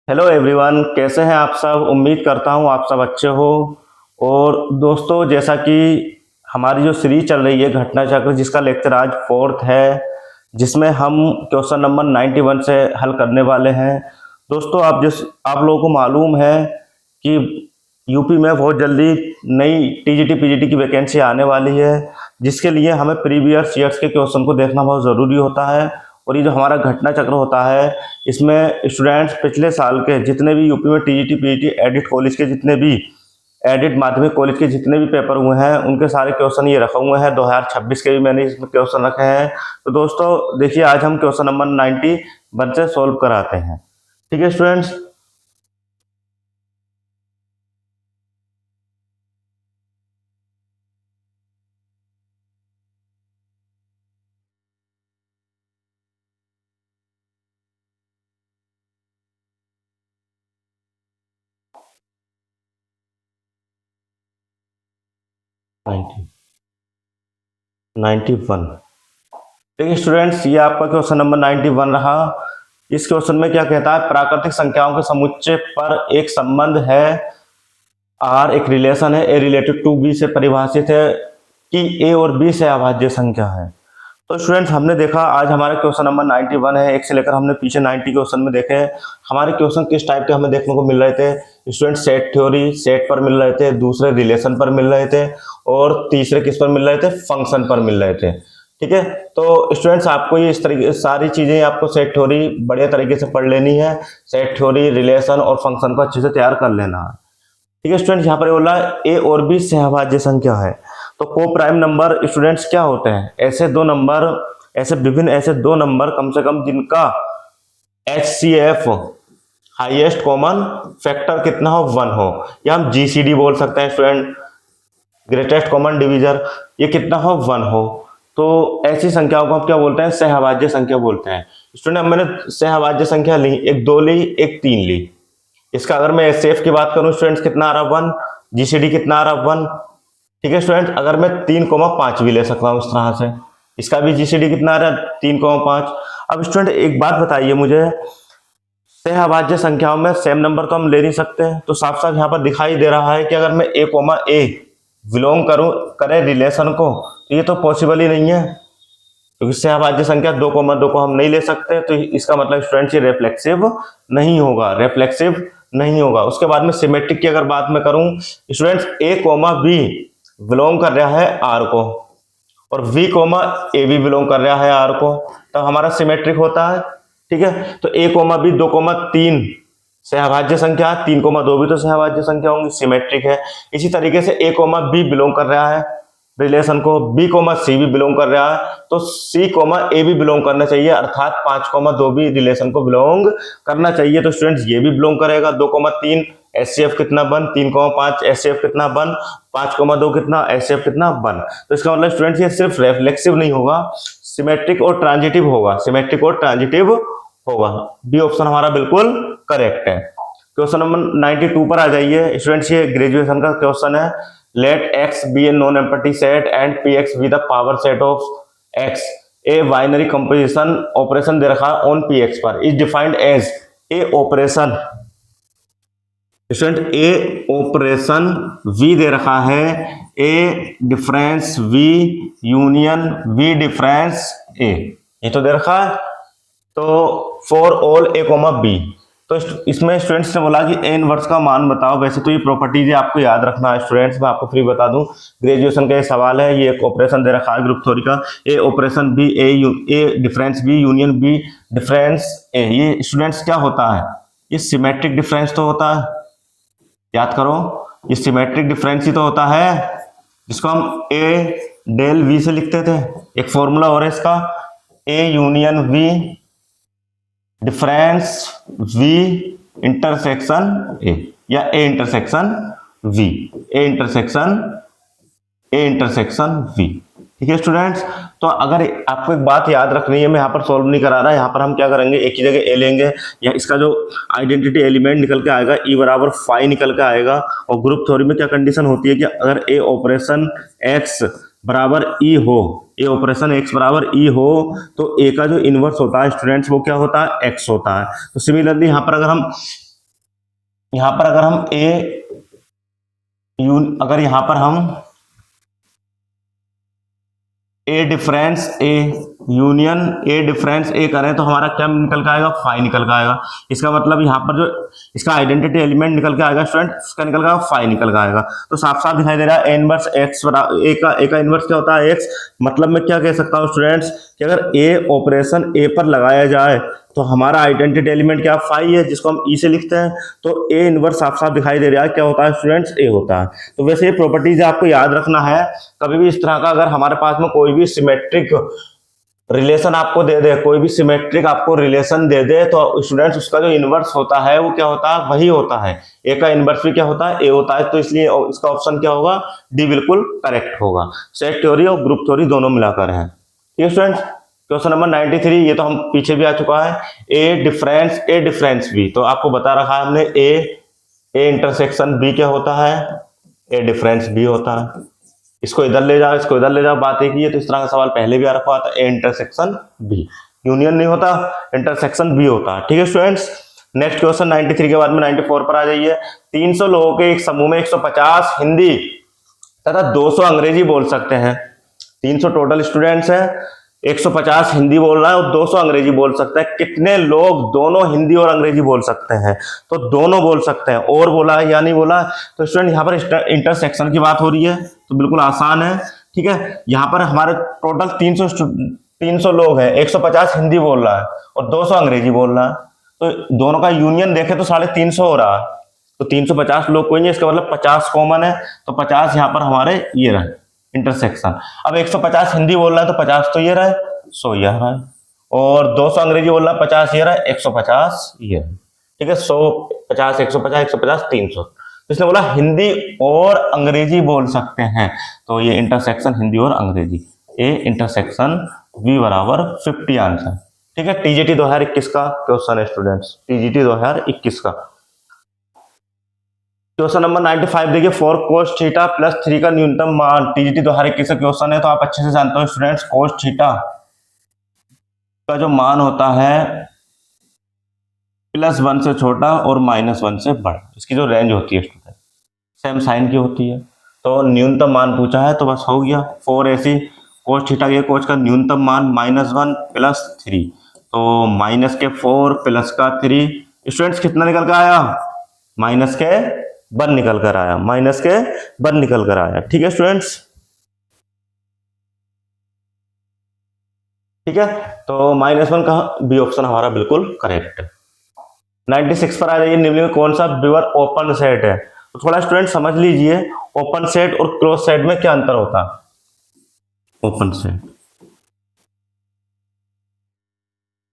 Hello everyone, कैसे हैं आप सब। उम्मीद करता हूं आप सब अच्छे हो। और दोस्तों, जैसा कि हमारी जो सीरीज चल रही है घटना चक्र, जिसका लेक्चर आज फोर्थ है, जिसमें हम क्वेश्चन नंबर 91 से हल करने वाले हैं। दोस्तों, आप लोगों को मालूम है कि यूपी में बहुत जल्दी नई टीजीटी पीजीटी की वैकेंसी आने वाली है, जिसके लिए हमें प्रीवियस ईयर्स के क्वेश्चन को देखना बहुत ज़रूरी होता है। और ये जो हमारा घटना चक्र होता है, इसमें स्टूडेंट्स पिछले साल के जितने भी यूपी में टीजीटी पीजीटी एडिट कॉलेज के जितने भी एडिट माध्यमिक कॉलेज के जितने भी पेपर हुए हैं, उनके सारे क्वेश्चन ये रखे हुए हैं। 2026 के भी मैंने इसमें क्वेश्चन रखे हैं। तो दोस्तों देखिए, आज हम क्वेश्चन नंबर 91 से सोल्व कराते हैं। ठीक है स्टूडेंट्स। 90 91। देखिए स्टूडेंट्स, ये आपका क्वेश्चन नंबर 91 रहा। इस क्वेश्चन में क्या कहता है, प्राकृतिक संख्याओं के समुच्चय पर एक संबंध है, आर एक रिलेशन है, ए रिलेटेड टू बी से परिभाषित है कि ए और बी से अभाज्य संख्या है। तो स्टूडेंट्स, हमने देखा आज हमारा क्वेश्चन नंबर 91 है। एक से लेकर हमने पीछे 90 क्वेश्चन में देखे हैं। हमारे क्वेश्चन किस टाइप के हमें देखने को मिल रहे थे स्टूडेंट, सेट थ्योरी सेट पर मिल रहे थे, दूसरे रिलेशन पर मिल रहे थे, और तीसरे किस पर मिल रहे थे, फंक्शन पर मिल रहे थे। ठीक है, तो स्टूडेंट्स आपको ये इस तरीके सारी चीजें आपको सेट थ्योरी बढ़िया तरीके से पढ़ लेनी है। सेट थ्योरी, रिलेशन और फंक्शन को अच्छे से तैयार कर लेना है। ठीक है स्टूडेंट, यहाँ पर बोला ए और बी सहभाज्य संख्या है। तो को प्राइम नंबर स्टूडेंट्स क्या होते हैं, ऐसे दो नंबर, ऐसे दो नंबर कम से कम जिनका HCF हाईएस्ट कॉमन फैक्टर कितना हो, 1 हो, या हम GCD बोल सकते हैं स्टूडेंट, ग्रेटेस्ट कॉमन डिविजर, ये कितना हो, 1 हो। तो ऐसी संख्याओं को हम क्या बोलते हैं, सहभाज्य संख्या बोलते हैं। स्टूडेंट, अब मैंने सहभाज्य संख्या ली, एक 2 ली, एक 3 ली। इसका अगर मैं HCF की बात करूं स्टूडेंट्स, कितना आ रहा, 1। GCD कितना आ रहा, 1। ठीक है स्टूडेंट, अगर मैं 3,5 भी ले सकता हूं इस तरह से, इसका भी GCD कितना आ रहा है, 3,5। अब स्टूडेंट एक बात बताइए मुझे, सहभाज्य संख्याओं में सेम नंबर तो हम ले नहीं सकते, तो साफ साफ यहाँ पर दिखाई दे रहा है कि अगर मैं A, बिलोंग करूं करे रिलेशन को, तो ये तो पॉसिबल ही नहीं है, क्योंकि सहभाज्य संख्या 2,2 को हम नहीं ले सकते। तो इसका मतलब स्टूडेंट्स ये रेफ्लेक्सिव नहीं होगा, रेफ्लेक्सिव नहीं होगा। उसके बाद में सिमेट्रिक की अगर बात मैं करूं स्टूडेंट्स, A, B बिलोंग कर रहा है R को, और V, A भी बिलोंग कर रहा है R को, तो हमारा सिमेट्रिक होता है। ठीक है, तो A, B 2,3 सहभाज्य संख्या, 3,2 भी तो सहभाज्य संख्या होंगी, सिमेट्रिक है। इसी तरीके से A, B बिलोंग कर रहा है रिलेशन को, B, C भी बिलोंग कर रहा है, तो C, A भी बिलोंग करना चाहिए, अर्थात 5,2 भी रिलेशन को बिलोंग करना चाहिए। तो स्टूडेंट्स ये भी बिलोंग करेगा। 2,3 HCF कितना, 1। 3,5 HCF कितना, 1। 5,2 कितना, HCF कितना, 1। तो इसका मतलब स्टूडेंट्स ये सिर्फ रिफ्लेक्सिव नहीं होगा, सिमेट्रिक और ट्रांजिटिव होगा, सिमेट्रिक और ट्रांजिटिव होगा। बी ऑप्शन हमारा बिल्कुल करेक्ट है। क्वेश्चन नंबर 92 पर आ जाइए स्टूडेंट्स, ये ग्रेजुएशन का क्वेश्चन है। Let X be a non empty set and PX be the power set of X, a binary composition operation दे रखा है ऑन PX पर, is defined as a operation. Student A operation V दे रखा है, A difference V union V difference A, ये तो दे रखा है। तो फॉर ऑल A, B, तो इसमें स्टूडेंट्स ने बोला कि A इनवर्स का मान बताओ। वैसे तो ये प्रॉपर्टीज आपको याद रखना है स्टूडेंट्स, मैं आपको फ्री बता दूं, ग्रेजुएशन का ये सवाल है। ये एक ऑपरेशन दे रखा है ग्रुप थ्योरी का, A operation B, A difference B union B difference A। ये स्टूडेंट्स क्या होता है, ये सिमेट्रिक डिफरेंस तो होता है, याद करो, ये सिमेट्रिक डिफरेंस ही तो होता है, जिसको हम A डेल V से लिखते थे। एक फॉर्मूला और है इसका, A union V difference V intersection A, या A intersection V, A intersection V। ठीक है स्टूडेंट्स, तो अगर आपको एक बात याद रखनी है, मैं यहाँ पर सॉल्व नहीं करा रहा, यहाँ पर हम क्या करेंगे, एक ही जगह A लेंगे, या इसका जो आइडेंटिटी एलिमेंट निकल के आएगा E बराबर 5 निकल के आएगा। और ग्रुप थ्योरी में क्या कंडीशन होती है कि अगर A ऑपरेशन X बराबर E हो, ए ऑपरेशन X बराबर E हो, तो A का जो इनवर्स होता है स्टूडेंट्स वो क्या होता है, X होता है। तो सिमिलरली यहाँ पर अगर हम यहां पर अगर हम अगर यहां पर हम A difference A union A difference A करें तो हमारा क्या निकल के आएगा, फाई निकल के आएगा। इसका मतलब यहाँ पर जो इसका आइडेंटिटी एलिमेंट निकल के आएगा स्टूडेंट, उसका निकल के आएगा फाई निकल के आएगा। तो साफ साफ दिखाई दे रहा है ए इनवर्स एक्स ए का इनवर्स क्या होता है, एक्स। मतलब मैं क्या कह सकता हूँ स्टूडेंट्स कि अगर ए ऑपरेशन ए पर लगाया जाए तो हमारा आइडेंटिटी एलिमेंट क्या फाई है, जिसको हम ई से लिखते हैं। तो ए इनवर्स साफ साफ दिखाई दे रहा है क्या होता है स्टूडेंट्स, ए होता है। तो वैसे ये प्रॉपर्टीज आपको याद रखना है। कभी भी इस तरह का अगर हमारे पास में कोई भी सिमेट्रिक रिलेशन आपको दे दे, कोई भी सिमेट्रिक आपको रिलेशन दे दे, तो स्टूडेंट्स उसका जो इनवर्स होता है वो क्या होता है, वही होता है। ए का इनवर्स भी क्या होता है, ए होता है। तो इसलिए इसका ऑप्शन क्या होगा, डी बिल्कुल करेक्ट होगा। सेट थ्योरी और ग्रुप थ्योरी दोनों मिलाकर है। ठीक है स्टूडेंट्स, क्वेश्चन नंबर 93, ये तो हम पीछे भी आ चुका है। ए डिफरेंस बी, तो आपको बता रखा है हमने ए इंटरसेक्शन बी क्या होता है, ए डिफरेंस बी होता है। इसको इधर ले जाओ, इसको इधर ले जाओ, बात एक ही है। तो इस तरह का सवाल पहले भी आ रखा था, ए इंटरसेक्शन बी, यूनियन नहीं होता, इंटरसेक्शन बी होता है। ठीक है स्टूडेंट्स, नेक्स्ट क्वेश्चन 93 के बाद में 94 पर आ जाइए। 300 लोगों के एक समूह में 150 हिंदी तथा 200 अंग्रेजी बोल सकते हैं। 300 टोटल स्टूडेंट्स हैं, 150 हिंदी बोल रहा है और 200 अंग्रेजी बोल सकते हैं। कितने लोग दोनों हिंदी और अंग्रेजी बोल सकते हैं, तो दोनों बोल सकते हैं। और बोला है या नहीं बोला है, तो स्टूडेंट यहाँ पर इंटरसेक्शन की बात हो रही है, तो बिल्कुल आसान है। ठीक है, यहाँ पर हमारे टोटल 300 लोग हैं, 150 हिंदी बोल रहा है और 200 अंग्रेजी बोल रहा है। तो दोनों का यूनियन देखे तो 350 हो रहा है। तो 350 लोग कोई नहीं, इसका मतलब 50 कॉमन है, तो 50 यहाँ पर हमारे ये रहे इंटरसेक्शन। अब 150 हिंदी बोल रहा है तो 50 तो ये रहे, 100 ये रहा है, और 200 अंग्रेजी बोल रहा है 50 ये रहा है, 150 ये है। ठीक है, 100 50 150 150 300। तो इसने बोला हिंदी और अंग्रेजी बोल सकते हैं, तो ये इंटरसेक्शन हिंदी और अंग्रेजी, ए इंटरसेक्शन बी बराबर 50 आंसर। ठीक है, टीजीटी 2021 का क्वेश्चन है स्टूडेंट्स, टीजीटी 2021 का क्वेश्चन नंबर 95 देखिए। 4 cos थीटा प्लस 3 का न्यूनतम मान, टीजीटी 2021 का क्वेश्चन है। तो आप अच्छे से जानते हो स्टूडेंट्स, cos थीटा का जो मान होता है +1 से छोटा और -1 से बड़ा, इसकी जो रेंज होती है स्टूडेंट सेम साइन की होती है। तो न्यूनतम मान पूछा है तो बस हो गया 4 ऐसी cos थीटा के कोच का न्यूनतम मान -1 + 3, तो -4 + 3 स्टूडेंट्स कितना निकल कर आया, -1 निकल कर आया, -1 निकल कर आया। ठीक है स्टूडेंट्स, ठीक है, तो -1 का बी ऑप्शन हमारा बिल्कुल करेक्ट है। 96 पर आ जाइए। निम्न में कौन सा विवर ओपन सेट है, तो थोड़ा स्टूडेंट समझ लीजिए ओपन सेट और क्लोज सेट में क्या अंतर होता है। ओपन सेट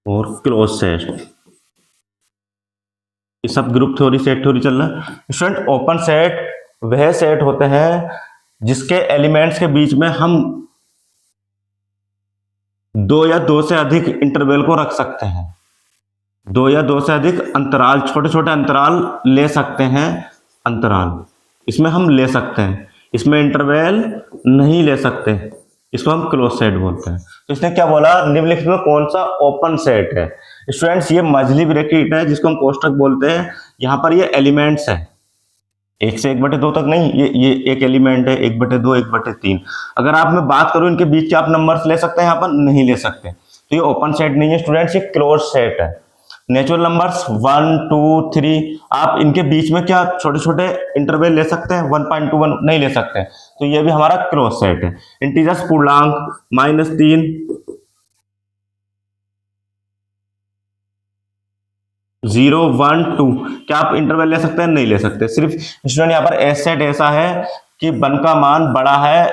और क्लोज सेट, ये सब ग्रुप थ्योरी सेट थ्योरी चल रहा है स्टूडेंट। ओपन सेट वह सेट होते हैं जिसके एलिमेंट्स के बीच में हम 2 या 2 से अधिक इंटरवल को रख सकते हैं, 2 या 2 से अधिक अंतराल, छोटे छोटे अंतराल ले सकते हैं। अंतराल इसमें हम ले सकते हैं, इसमें इंटरवल नहीं ले सकते, इसको हम क्लोज सेट बोलते हैं। तो इसने क्या बोला, निम्नलिखित में कौन सा ओपन सेट है। स्टूडेंट्स ये मझली ब्रैकेट है जिसको हम कोष्टक बोलते हैं। यहाँ पर ये एलिमेंट्स है, 1 से 1/2 तक नहीं, ये एक एलिमेंट है, 1/2 1/3। अगर आप मैं बात करूं इनके बीच के आप नंबर्स ले सकते हैं, यहाँ पर नहीं ले सकते, तो ये ओपन सेट नहीं है स्टूडेंट्स, ये क्लोज सेट है। नेचुरल नंबर्स 1 2 3 आप इनके बीच में क्या छोटे छोटे इंटरवल ले सकते हैं, 1.21 नहीं ले सकते, तो ये भी हमारा क्लोज सेट है। इंटीजर्स पूर्णांक -3 0 1 2 क्या आप इंटरवल ले सकते हैं, नहीं ले सकते। सिर्फ स्टूडेंट यहाँ पर एस सेट ऐसा है कि वन का मान बड़ा है,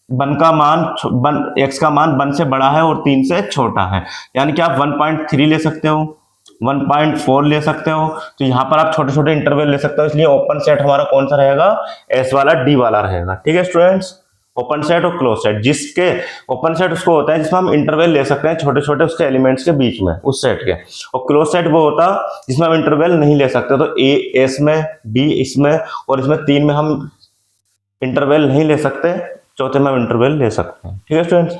वन का मान एक्स का मान 1 से बड़ा है और 3 से छोटा है, यानी कि आप 1.3 ले सकते हो, 1.4 ले सकते हो। तो यहाँ पर आप छोटे छोटे इंटरवल ले सकते हो, इसलिए ओपन सेट हमारा कौन सा रहेगा, एस वाला डी वाला रहेगा। ठीक है स्टूडेंट्स, ओपन सेट और क्लोज सेट, जिसके ओपन सेट उसको होता है जिसमें हम इंटरवल ले सकते हैं छोटे छोटे उसके एलिमेंट्स के बीच में, उस सेट के। और क्लोज सेट वो होता जिसमें हम इंटरवल नहीं ले सकते, तो ए एस में, बी इसमें और इसमें 3 में हम इंटरवल नहीं ले सकते, चौथे में हम इंटरवल ले सकते हैं। ठीक है स्टूडेंट्स,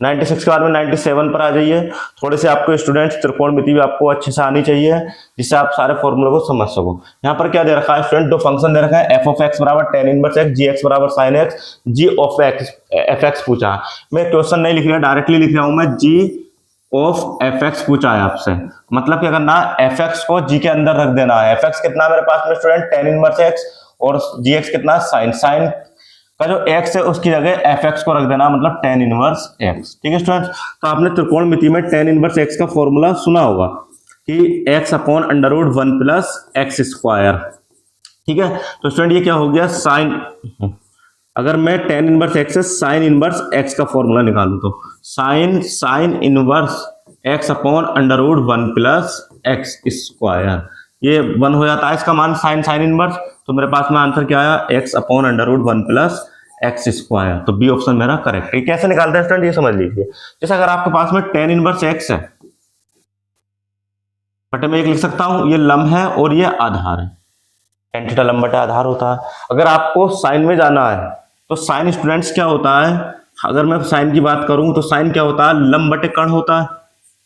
96 के बाद में 97 पर आ जाइए। थोड़े से आपको स्टूडेंट्स त्रिकोणमिति भी आपको अच्छे से आनी चाहिए, जिससे आप सारे फॉर्मूले को समझ सको। यहाँ पर क्या दे रखा है स्टूडेंट, दो फंक्शन दे रखा है, एफ ऑफ एक्स बराबर tan inverse X, G X बराबर sine X, G of X F X पूछा। मैं क्वेश्चन नहीं लिख रहा, डायरेक्टली लिख रहा हूं मैं, जी ऑफ एफ एक्स पूछा है आपसे। मतलब क्या करना है, एफ एक्स को जी के अंदर रख देना है। एफ एक्स कितना है मेरे पास में स्टूडेंट, टेन इनवर्स एक्स, और जी एक्स कितना है, साइन। साइन का जो x है उसकी जगह एफ एक्स को रख देना, मतलब टेन इनवर्स एक्स। ठीक है स्टूडेंट्स, तो आपने त्रिकोणमिति में टेन इनवर्स एक्स का फॉर्मूला सुना होगा कि x upon under root one plus X square. ठीक है, तो स्टूडेंट ये क्या हो गया, साइन, अगर मैं टेन इनवर्स एक्स से साइन इनवर्स एक्स का फॉर्मूला निकालूं तो sine inverse X upon under root one plus X square, ये वन हो जाता है इसका मान, साइन इनवर्स। तो मेरे पास में आंसर क्या आया, X upon under root one plus X square. तो बी ऑप्शन मेरा करेक्ट है। कैसे निकालते हैं स्टूडेंट, ये समझ लीजिए। जैसे अगर आपके पास में टेन इनवर्स एक्स है, बटे में एक लिख सकता हूं, ये लंब है और ये आधार है, टेन थीटा लंब बटे आधार होता है। अगर आपको साइन में जाना है तो साइन स्टूडेंट्स क्या होता है, अगर मैं साइन की बात करूं तो साइन क्या होता है, लंब बटे कर्ण होता है,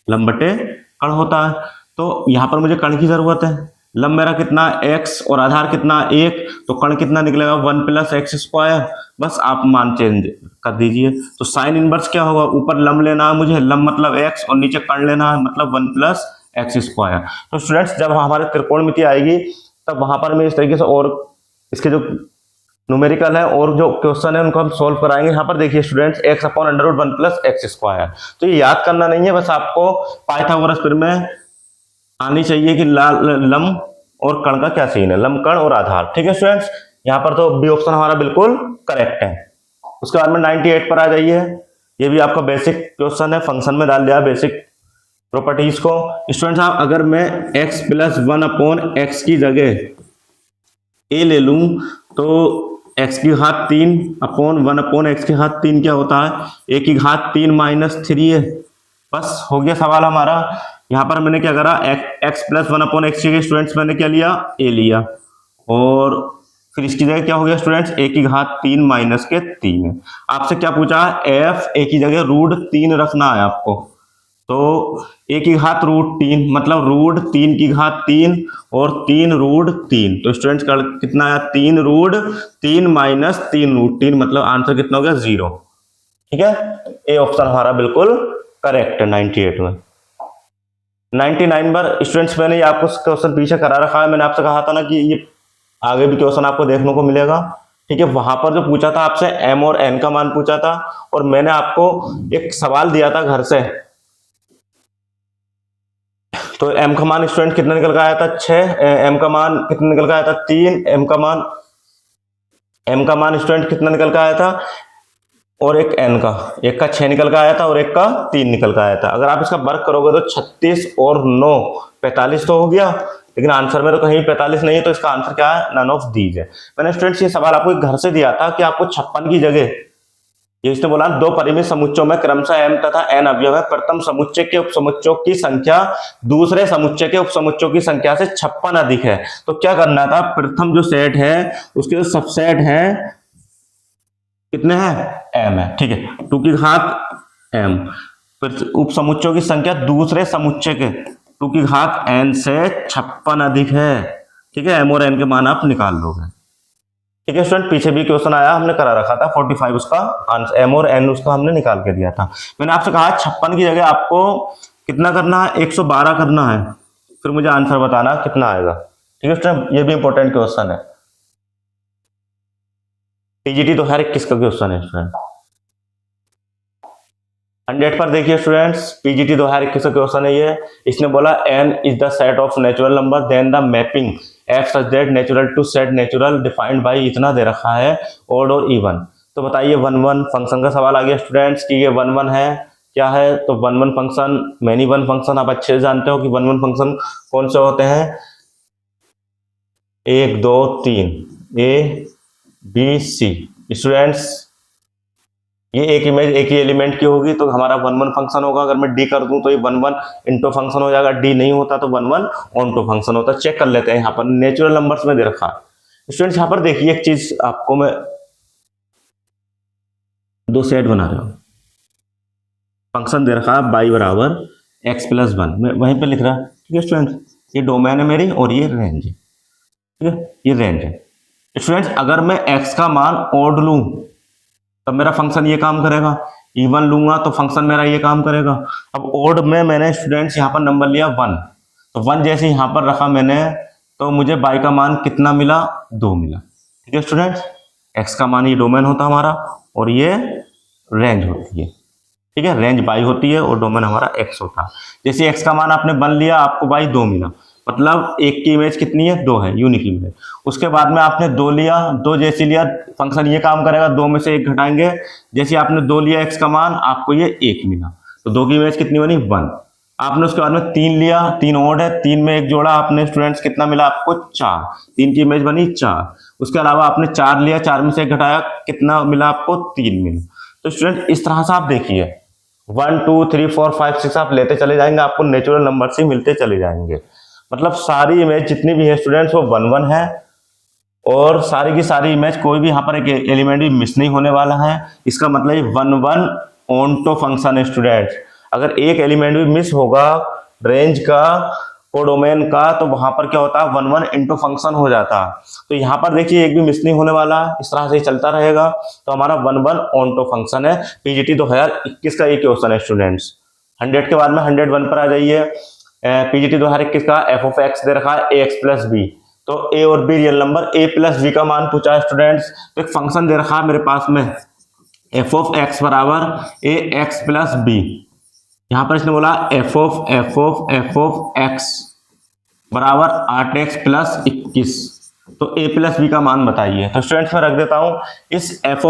लंब बटे कर्ण होता है। तो यहां पर मुझे कर्ण की जरूरत है। लंब मेरा कितना, x, और आधार कितना, एक, तो कर्ण कितना निकलेगा, वन प्लस एक्स स्क्वायर। बस आप मान चेंज कर दीजिए। तो साइन इनवर्स क्या होगा, ऊपर लंब लेना है मुझे, लंब मतलब x, और नीचे कर्ण लेना है, मतलब वन प्लस एक्स स्क्वायर। तो स्टूडेंट्स जब हमारे त्रिकोणमिति आएगी तब वहां पर मैं इस तरीके से, और इसके जो न्यूमेरिकल है और जो क्वेश्चन है उनको हम सोल्व कराएंगे। यहाँ पर देखिए students, X upon under root one plus X square. तो ये याद करना नहीं है, बस आपको पाइथागोरस में आनी चाहिए कि लंब और कर्ण का क्या सीन है, लंब कर्ण और आधार। ठीक है स्टूडेंट्स, यहाँ पर तो बी ऑप्शन हमारा बिल्कुल करेक्ट है। उसके बाद में 98 पर आ जाइए। ये भी आपका बेसिक क्वेश्चन है, फंक्शन में डाल दिया बेसिक प्रॉपर्टीज को। स्टूडेंट्स आप, अगर मैं x plus one upon x की जगह a ले लूं तो x की घात तीन अपॉन वन अपॉन एक्स की घात तीन क्या होता है, a की घात तीन माइनस थ्री है। बस हो गया सवाल हमारा। यहाँ पर मैंने क्या करा, x plus one upon x की स्टूडेंट्स मैंने क्या लिया, a लिया, और फिर इसकी जगह क्या हो गया स्टूडेंट्स, a की घात तीन माइनस के तीन है। आपसे क्या पूछा है, f a की जगह रूट तीन रखना है आपको। तो a की घात रूट तीन, मतलब रूट तीन की घात तीन और तीन रूट तीन। तो स्टूडेंट्स कितना आया, तीन रूट तीन माइनस तीन रूट तीन, मतलब आंसर कितना हो गया, जीरो। ठीक है, ए ऑप्शन हमारा बिल्कुल करेक्ट है 98 में। 99 पर स्टूडेंट्स मैंने ये आपको क्वेश्चन पीछे करा रखा है, मैंने आपसे कहा था ना कि ये आगे भी क्वेश्चन आपको देखने को मिलेगा। ठीक है, वहां पर जो पूछा था आपसे m और n का मान पूछा था, और मैंने आपको एक सवाल दिया था घर से। तो m का मान स्टूडेंट कितना निकल कर आया था, 6, m का मान कितना निकल कर आया था, 3, m का मान स्टूडेंट कितना निकल कर आया था, और एक n का, एक का 6 निकल कर आया था और एक का 3 निकल कर आया था। अगर आप इसका वर्क करोगे तो 36 और 9 45 तो हो गया, लेकिन आंसर में तो कहीं 45 नहीं है, तो इसका आंसर क्या है, नन ऑफ दीज है। मैंने स्टूडेंट्स ये सवाल आपको घर से दिया था कि आपको 56 की जगह, ये इसने बोला दो परिमित समुच्चयों में क्रमशः m तथा n अवयव है, प्रथम समुच्चय के उपसमुच्चयों की संख्या दूसरे समुच्चय के उपसमुच्चयों की संख्या से 56 अधिक है। तो क्या करना था, प्रथम जो सेट है उसके जो सबसेट है कितने हैं, m है। ठीक है, 2 की घात m, फिर उपसमुच्चयों की संख्या दूसरे समुच्चय के 2 की घात n से 56 अधिक है। ठीक है, m और n के मान आप निकाल लोगे। ठीक है स्टूडेंट, पीछे भी क्वेश्चन आया, हमने करा रखा था 45, उसका आंसर m और n उसका हमने निकाल के दिया था। मैंने आपसे कहा 56 की जगह आपको कितना करना है, 112 करना है, फिर मुझे आंसर बताना कितना आएगा। ठीक है स्टूडेंट, ये भी इंपॉर्टेंट क्वेश्चन है, टीजीटी 2021 का क्वेश्चन है स्टूडेंट। 100 पर देखिए स्टूडेंट्स, पीजीटी 2021 का क्वेश्चन है ये। इसने बोला n is the set of natural number then the mapping f such that natural to set natural defined by, इतना दे रखा है, ओड और इवन। तो बताइए 1 1 फंक्शन का सवाल आ गया स्टूडेंट्स कि ये 1 1 है, क्या है, तो 1 1 फंक्शन, मैनी वन फंक्शन आप अच्छे से जानते हो कि 1 1 फंक्शन कौन से होते हैं, 1 2 3 a b c। स्टूडेंट्स ये एक इमेज एक ही एलिमेंट की होगी तो हमारा 1 1 फंक्शन होगा। अगर मैं डी कर दूं तो ये 1 1 इंटू फंक्शन हो जाएगा, डी नहीं होता तो 1 1 ऑन टू फंक्शन होता। चेक कर लेते हैं, यहाँ पर नेचुरल नंबर्स में दे रखा है। स्टूडेंट्स यहाँ पर देखिए एक चीज आपको मैं दो सेट बना रहा हूं, फंक्शन दे रखा है y बराबर x प्लस 1, मैं वहीं पे लिख रहा है। ठीक है स्टूडेंट्स, ये डोमेन है मेरी और ये रेंज है। ठीक है, ये रेंज है स्टूडेंट्स। अगर मैं x का मान ओड लूं तब मेरा फंक्शन ये काम करेगा, इवन लूंगा तो फंक्शन मेरा ये काम करेगा। अब ओड में मैंने स्टूडेंट्स यहाँ पर नंबर लिया 1, तो 1 जैसे यहाँ पर रखा मैंने, तो मुझे y का मान कितना मिला, 2 मिला। ठीक है स्टूडेंट्स, x का मान ये डोमेन होता हमारा और ये रेंज होती है। ठीक है, रेंज y होती है और डोमेन हमारा x होता है। जैसे x का मान आपने 1 लिया, आपको y 2 मिला, मतलब एक की इमेज कितनी है, 2 है, यूनिक इमेज। उसके बाद में आपने 2 लिया, 2 जैसे लिया, फंक्शन ये काम करेगा, 2 में से 1 घटाएंगे, जैसे आपने 2 लिया x का मान, आपको ये 1 मिला, तो 2 की इमेज कितनी बनी, 1। आपने उसके बाद में 3 लिया, 3 ओड है, 3 में 1 जोड़ा, आपने स्टूडेंट्स कितना मिला आपको, 4, 3 की इमेज बनी 4। उसके अलावा आपने 4 लिया, 4 में से 1 घटाया, कितना मिला आपको, 3 मिला। तो स्टूडेंट इस तरह से आप देखिए 1 2 3 4 5 6 आप लेते चले जाएंगे, आपको नेचुरल नंबर से मिलते चले जाएंगे। मतलब सारी इमेज जितनी भी है स्टूडेंट्स वो 1 1 है और सारी की सारी इमेज, कोई भी यहाँ पर एक एलिमेंट भी मिस नहीं होने वाला है। इसका मतलब ये 1 1 ऑनटो फंक्शन है स्टूडेंट्स। अगर एक एलिमेंट भी मिस होगा रेंज का, कोडोमेन का, तो वहां पर क्या होता है, 1 1 इंटू फंक्शन हो जाता है। तो यहाँ पर देखिए एक भी मिस नहीं होने वाला, इस तरह से चलता रहेगा, तो हमारा 1 1 ऑनटो फंक्शन है। पीजीटी 2021 का ये क्वेश्चन है स्टूडेंट्स। 100 के बाद में 101 पर आ जाइए। पीजीटी 2021 का एफ ऑफ एक्स दे रखा है ए एक्स प्लस बी, तो ए और B real number, A plus B का मान पूछा है स्टूडेंट्स। तो एक फंक्शन दे रखा है मेरे पास में एफ ऑफ एक्स बराबर ए एक्स प्लस बी। यहां पर इसने बोला एफ ऑफ एक्स बराबर 8x प्लस 21, तो a प्लस बी का मान बताइए। तो स्टूडेंट्स मैं रख देता हूं, इस एफ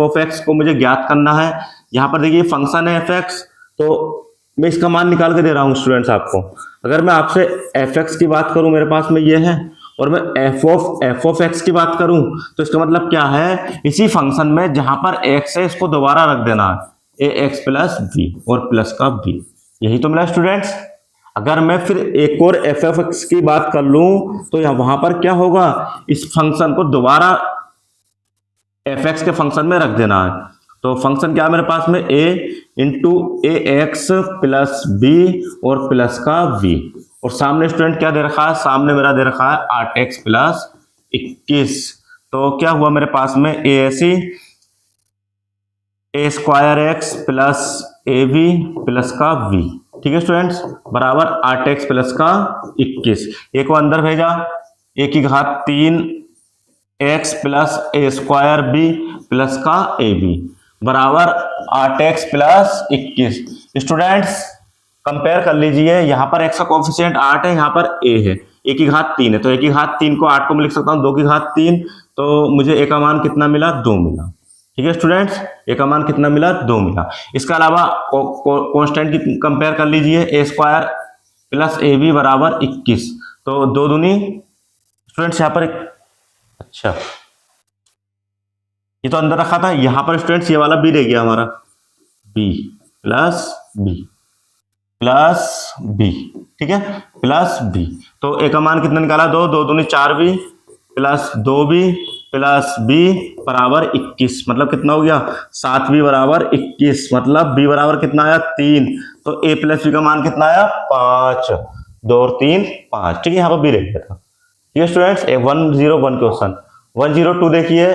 ऑफ एक्स को मुझे ज्ञात करना है। यहां पर देखिए फंक्शन है एफ एक्स, तो मैं इसका मान निकाल के दे रहा हूं स्टूडेंट्स आपको। अगर मैं आपसे एफ एक्स की बात करूं, मेरे पास में ये है, और मैं एफ ऑफ एक्स की बात करूं, तो इसका मतलब क्या है, इसी फंक्शन में जहां पर x है इसको दोबारा रख देना है, ए एक्स प्लस बी और प्लस का बी, यही तो मिला स्टूडेंट्स। अगर मैं फिर एक और एफ ऑफ एक्स की बात कर लूं, तो वहां पर क्या होगा, इस फंक्शन को दोबारा एफ एक्स के फंक्शन में रख देना है। तो फंक्शन क्या है मेरे पास में, a into A X plus B और प्लस का v, और सामने स्टूडेंट क्या दे रखा है, सामने मेरा दे रखा है 8x प्लस 21। तो क्या हुआ मेरे पास में, ए ऐसी A square X plus A B plus का v। ठीक है स्टूडेंट्स, बराबर 8x प्लस का 21, एक को अंदर भेजा, ए की घात 3 एक्स प्लस ए स्क्वायर बी प्लस का ए बी बराबर 8x प्लस 21। स्टूडेंट्स कंपेयर कर लीजिए, यहाँ पर x का कोफिशिएंट 8 है, यहाँ पर a है, a की घात 3 है, तो a की घात 3 को 8 को मैं लिख सकता हूँ 2 की घात 3, तो मुझे a का मान कितना मिला, 2 मिला। ठीक है स्टूडेंट्स, a का मान कितना मिला, 2 मिला। इसके अलावा कांस्टेंट की कंपेयर कर लीजिए, ए स्क्वायर प्लस ए बी बराबर 21, तो 2 दूनी स्टूडेंट्स यहाँ पर अच्छा ये तो अंदर रखा था, यहां पर स्टूडेंट्स ये वाला बी रह गया हमारा, B plus B plus B, ठीक है, प्लस बी। तो ए का मान कितना निकाला, 2 2 दूनी 4 B plus 2 B plus B बराबर 21, मतलब कितना हो गया, 7 बी बराबर 21, मतलब बी बराबर कितना आया, 3। तो ए प्लस बी का मान कितना आया, 5, 2 और 3 5। ठीक है, यहाँ पर बी रह गया था। ठीक है स्टूडेंट्स, 101 क्वेश्चन। 102 देखिए,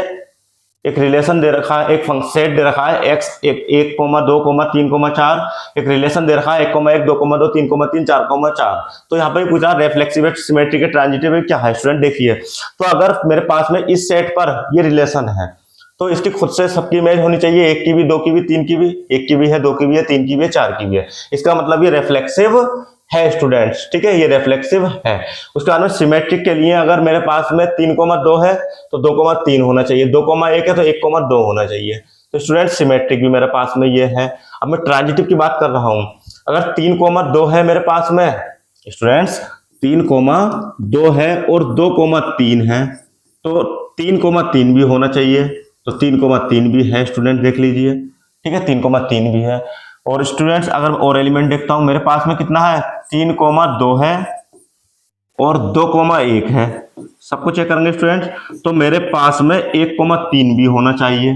एक रिलेशन दे रखा है, एक सेट दे रखा है x 1 2 3 4, एक रिलेशन दे रखा है 1 1 2 2 3 3 4 4। तो यहाँ पे पूछा रेफ्लेक्सिव सिमेट्रिक के ट्रांजिटिव क्या है स्टूडेंट, देखिए। तो अगर मेरे पास में इस सेट पर ये रिलेशन है, तो इसकी खुद से सबकी इमेज होनी चाहिए, 1 की भी, 2 की भी, 3 की भी, 1 की भी है, 2 की भी है, 3 की भी है, 4 की भी है। इसका मतलब ये रेफ्लेक्सिव है स्टूडेंट्स, ठीक है, ये रेफ्लेक्सिव है। उसके बाद में सिमेट्रिक के लिए अगर मेरे पास में 3,2 है तो 2,3 होना चाहिए, 2,1 है तो 1,2 होना चाहिए। तो स्टूडेंट सिमेट्रिक भी मेरे पास में ये है। अब मैं ट्रांजिटिव की बात कर रहा हूं, अगर 3,2 है मेरे पास में स्टूडेंट्स, 3,2 है और 2,3 है, तो 3,3 भी होना चाहिए, तो 3,3 भी है स्टूडेंट, देख लीजिए। ठीक है, 3,3 भी है। और स्टूडेंट्स अगर और एलिमेंट देखता हूं, मेरे पास में कितना है, 3,2 है और 2,1 है, सबको चेक करेंगे स्टूडेंट्स। तो मेरे पास में 1,3 भी होना चाहिए,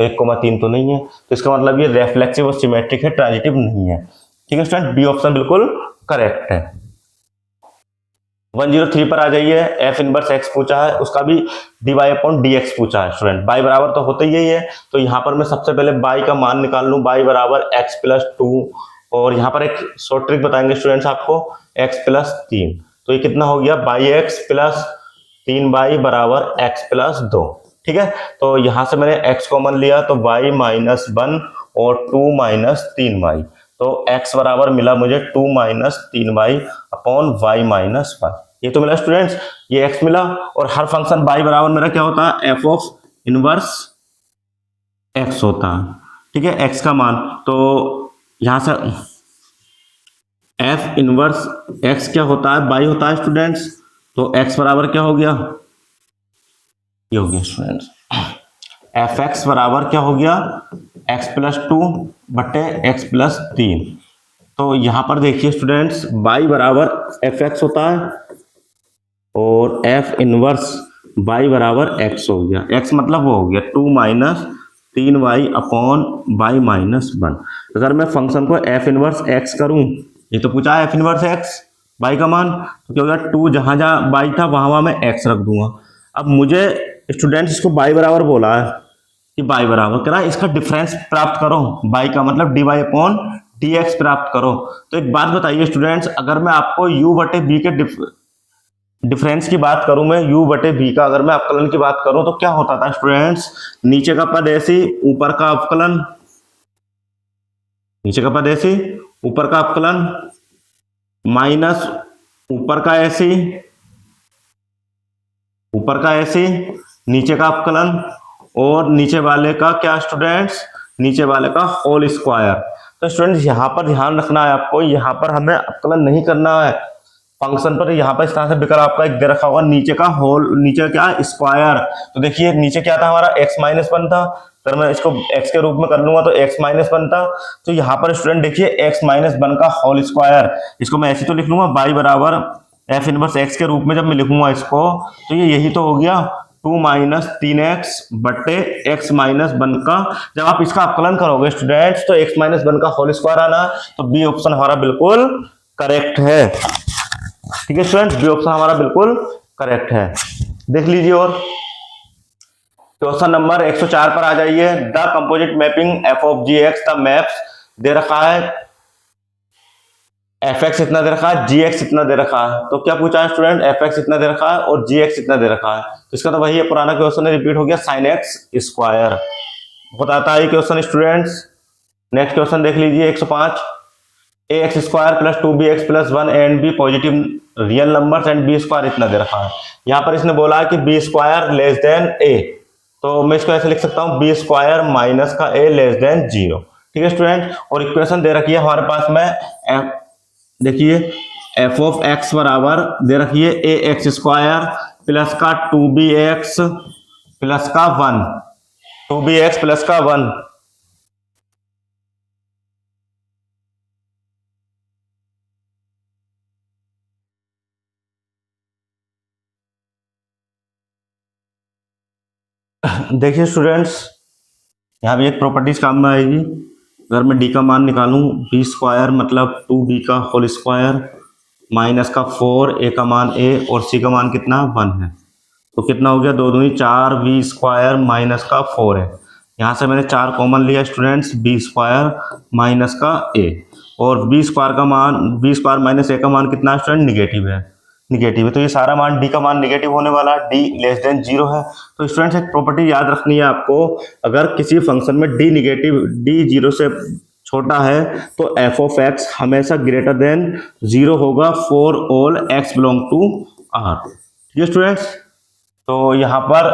तो 1,3 तो नहीं है, तो इसका मतलब ये रेफ्लेक्सिव और सिमेट्रिक है, ट्रांजिटिव नहीं है। ठीक है स्टूडेंट, बी ऑप्शन बिल्कुल करेक्ट है। 103 पर आ जाइए। एफ इनवर्स एक्स पूछा है, उसका भी dy अपॉन dx पूछा है स्टूडेंट। y बराबर तो होता ही है, तो यहाँ पर मैं सबसे पहले y का मान निकाल लूँ, y बराबर x प्लस 2, और यहाँ पर एक शॉर्ट ट्रिक बताएंगे स्टूडेंट्स आपको, x प्लस 3, तो ये कितना हो गया, बाई एक्स प्लस 3y बराबर x प्लस 2। ठीक है, तो यहाँ से मैंने x कॉमन लिया तो y माइनस 1 और 2 माइनस 3y, तो x बराबर मिला मुझे 2 minus 3y upon y minus 1। ये तो मिला स्टूडेंट्स, ये x मिला, और हर फंक्शन y बराबर मेरा क्या होता है, f ऑफ इनवर्स x होता है। ठीक है, x का मान, तो यहां से f इनवर्स x क्या होता है, y होता है स्टूडेंट्स, तो x बराबर क्या हो गया, ये हो गया स्टूडेंट्स, एफ एक्स बराबर क्या हो गया, x प्लस 2 बटे x प्लस 3। तो यहां पर देखिए स्टूडेंट्स, y बराबर एफ एक्स होता है और f इनवर्स y बराबर x हो गया, x मतलब वो हो गया 2 minus 3y upon y minus 1। अगर मैं फंक्शन को f इनवर्स x करूं, ये तो पूछा है f इनवर्स x y का मान, तो क्या होगा, 2 जहां जहां y था वहां मैं x रख दूंगा। अब मुझे स्टूडेंट्स इसको y बराबर बोला है कि y बराबर करा, इसका डिफरेंस प्राप्त करो, y का मतलब dy अपॉन dx प्राप्त करो। तो एक बात बताइए स्टूडेंट्स, अगर मैं आपको u बटे b के डिफरेंस की बात करूं, मैं u बटे b का अगर मैं अवकलन की बात करूं, तो क्या होता था स्टूडेंट्स, नीचे का पद ऐसी, ऊपर का अवकलन, नीचे का पद ऐसी, ऊपर का अवकलन, माइनस ऊपर का ऐसी, ऊपर का ऐसी, नीचे का अवकलन, और नीचे वाले का क्या स्टूडेंट्स, नीचे वाले का होल स्क्वायर। तो स्टूडेंट्स यहाँ पर ध्यान रखना है आपको, यहाँ पर हमें अवकलन नहीं करना है फंक्शन पर, यहाँ पर इस तरह से बिकर आपका एक दे रखा होगा, नीचे का होल, नीचे क्या स्क्वायर। तो देखिए नीचे क्या था हमारा, x माइनस 1 था, अगर मैं इसको x के रूप में कर लूंगा तो x माइनस 1 था। तो यहाँ पर स्टूडेंट देखिए x माइनस 1 का होल स्क्वायर, इसको मैं ऐसे तो लिख लूंगा, y बराबर f इनवर्स x के रूप में जब मैं लिखूंगा इसको, तो ये यही तो हो गया 2 माइनस 3x बटे x माइनस 1 का। जब आप इसका अवकलन करोगे स्टूडेंट्स तो x माइनस 1 का होल स्क्वायर आना, तो बी ऑप्शन हमारा बिल्कुल करेक्ट है। ठीक है स्टूडेंट्स, बी ऑप्शन हमारा बिल्कुल करेक्ट है। देख लीजिए, और क्वेश्चन नंबर 104 पर आ जाइए। The composite mapping F of G X, the maps दे रखा है, एफ एक्स इतना दे रखा है, जी एक्स इतना दे रखा है। तो क्या पूछा है स्टूडेंट, एफ एक्स इतना दे रखा है और जी एक्स इतना दे रखा है, तो इसका तो वही है, पुराना क्वेश्चन रिपीट हो गया, साइन एक्स स्क्वायर बताता है क्वेश्चन स्टूडेंट्स। नेक्स्ट क्वेश्चन देख लीजिए 105, A X square plus 2b X plus 1 and B positive real numbers and B square इतना दे रखा है। यहाँ पर इसने बोला है कि बी स्क्वायर लेस देन ए, तो मैं इसको ऐसे लिख सकता हूँ, बी स्क्वायर माइनस का ए लेस देन 0। ठीक है स्टूडेंट, और इक्वेशन दे रखी है हमारे पास में, देखिए एफ ऑफ एक्स बराबर दे रखिए ए एक्स स्क्वायर प्लस का 2b एक्स प्लस का 1, 2b एक्स प्लस का 1। देखिए स्टूडेंट्स, यहाँ भी एक प्रॉपर्टीज काम में आएगी। अगर मैं डी का मान निकालूं, बी स्क्वायर मतलब 2b का होल स्क्वायर माइनस का 4, ए का मान ए और सी का मान कितना 1 है, तो कितना हो गया, 2 दूनी 4, बी स्क्वायर माइनस का 4 है। यहाँ से मैंने 4 कॉमन लिया स्टूडेंट्स, बी स्क्वायर माइनस का ए, और बी स्क्वायर का मान, बी स्क्वायर माइनस ए का मान कितना स्टूडेंट, निगेटिव है, निगेटिव है, तो ये सारा मान डी का मान निगेटिव होने वाला, डी लेस देन 0 है। तो स्टूडेंट्स एक प्रॉपर्टी याद रखनी है आपको, अगर किसी फंक्शन में डी निगेटिव, डी 0 से छोटा है तो एफ ऑफ एक्स हमेशा ग्रेटर देन 0 होगा for all X belong to R. ठीक है स्टूडेंट्स, तो यहाँ पर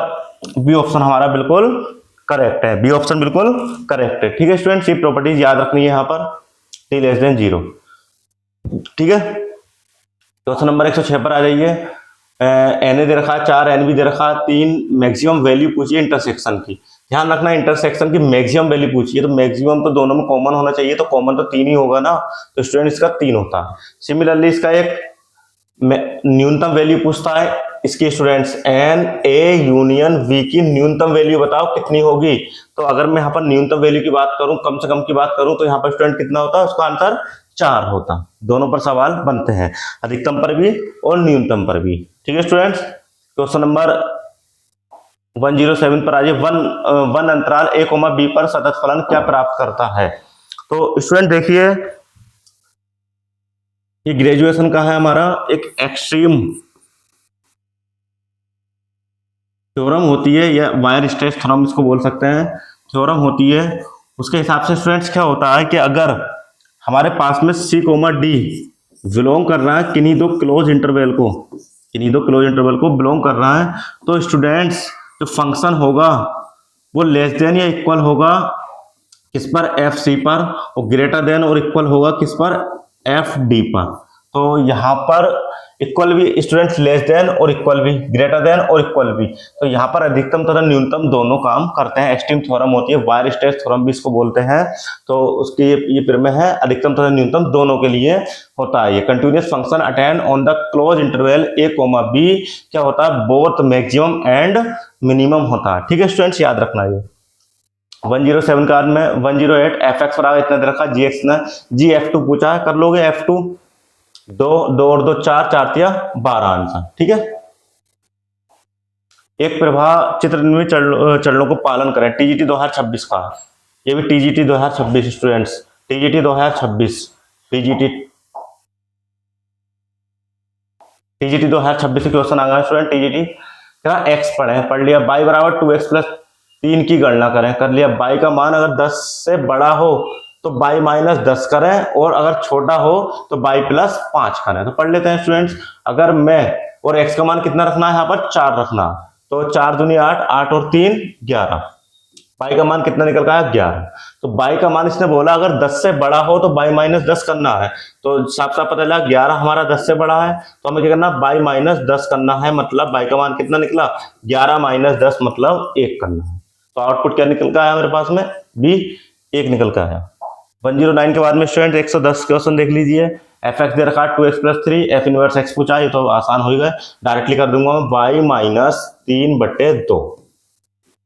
बी ऑप्शन हमारा बिल्कुल करेक्ट है, बी ऑप्शन बिल्कुल करेक्ट है। ठीक है स्टूडेंट्स, ये प्रॉपर्टीज याद रखनी है यहाँ पर, डी लेस देन 0। ठीक है, क्वेश्चन नंबर 106 पर आ जाइए। एन ए दे रखा है, 4 एन बी दे रखा है, 3 मैक्सिमम वैल्यू पूछिए इंटरसेक्शन की। ध्यान रखना इंटरसेक्शन की मैक्सिमम वैल्यू पूछिए, तो मैक्सिमम तो दोनों में कॉमन होना चाहिए, तो कॉमन तो 3 ही होगा ना, तो स्टूडेंट इसका 3 होता है। सिमिलरली इसका एक न्यूनतम वैल्यू पूछता है, इसकी students N A union V की न्यूनतम वैल्यू बताओ कितनी होगी। तो अगर मैं यहाँ पर न्यूनतम वैल्यू की बात करूं, कम से कम की बात करूं, तो यहाँ पर स्टूडेंट कितना होता है, उसका आंसर 4 होता। दोनों पर सवाल बनते हैं, अधिकतम पर भी और न्यूनतम पर भी। ठीक है स्टूडेंट्स, क्वेश्चन नंबर 107 पर आइए। वन अंतराल a, b पर सतत फलन क्या प्राप्त करता है। तो स्टूडेंट देखिए, ये ग्रेजुएशन का है हमारा एक एक्सट्रीम थ्योरम होती है, या वायर स्ट्रेस थ्योरम इसको बोल सकते हैं, थ्योरम होती है। उसके हिसाब से स्टूडेंट्स क्या होता है कि अगर हमारे पास में C, D बिलोंग कर रहा है किन्हीं दो क्लोज इंटरवल को बिलोंग कर रहा है, तो स्टूडेंट्स जो फंक्शन होगा वो लेस देन या इक्वल होगा किस पर, FC पर, और ग्रेटर देन और इक्वल होगा किस पर, FD पर। तो यहाँ पर इक्वल भी स्टूडेंट्स लेस देन और इक्वल भी, ग्रेटर देन और इक्वल भी, तो यहाँ पर अधिकतम तथा न्यूनतम दोनों काम करते हैं। एक्सट्रीम थ्योरम होती है, वायर स्ट्रेस थ्योरम भी इसको बोलते हैं। तो उसकी ये प्रमेय है, अधिकतम तथा न्यूनतम दोनों के लिए होता है। ये continuous function attend on the close interval a, b क्या होता है, बोथ मैक्सिमम एंड मिनिमम होता है। ठीक है स्टूडेंट्स, याद रखना ये। 107 का में 108 fx पर आगे इतना दे रखा, gx ने gf2 पूछा है, कर लोगे f2, 2 और 2 4, 4 तिया 12 आंसर। ठीक है, एक प्रवाह चित्र निर्मित चरणों को पालन करें, टीजीटी 2026 का। ये भी TGT 2026 students, TGT 2026, TGT 2026 question आ गया स्टूडेंट। टीजीटी क्या, एक्स पढ़ लिया, y बराबर 2x प्लस 3 की गणना करें, कर लिया। y का मान अगर 10 से बड़ा हो तो y माइनस 10 करें, और अगर छोटा हो तो y प्लस 5 करें। तो पढ़ लेते हैं स्टूडेंट्स। अगर मैं, और x का मान कितना रखना है, यहाँ पर 4 रखना, तो 4 दूनी 8, 8 और 3 11, y का मान कितना निकल गया, 11। तो y का मान इसने बोला अगर 10 से बड़ा हो तो y माइनस 10 करना है, तो साफ साफ पता चला 11 हमारा 10 से बड़ा है, तो हमें क्या करना, y माइनस 10 करना है, मतलब y का मान कितना निकला, 11 माइनस 10 मतलब 1 करना है। तो आउटपुट क्या निकल का है मेरे पास में, b 1 निकल का है। 109 के बाद में स्टूडेंट 110 क्वेश्चन देख लीजिए। एफ एक्स दे रखा 2x plus 3, F inverse x पूछा, ये तो आसान हो गया, डायरेक्टली कर दूंगा मैं, y माइनस 3/2,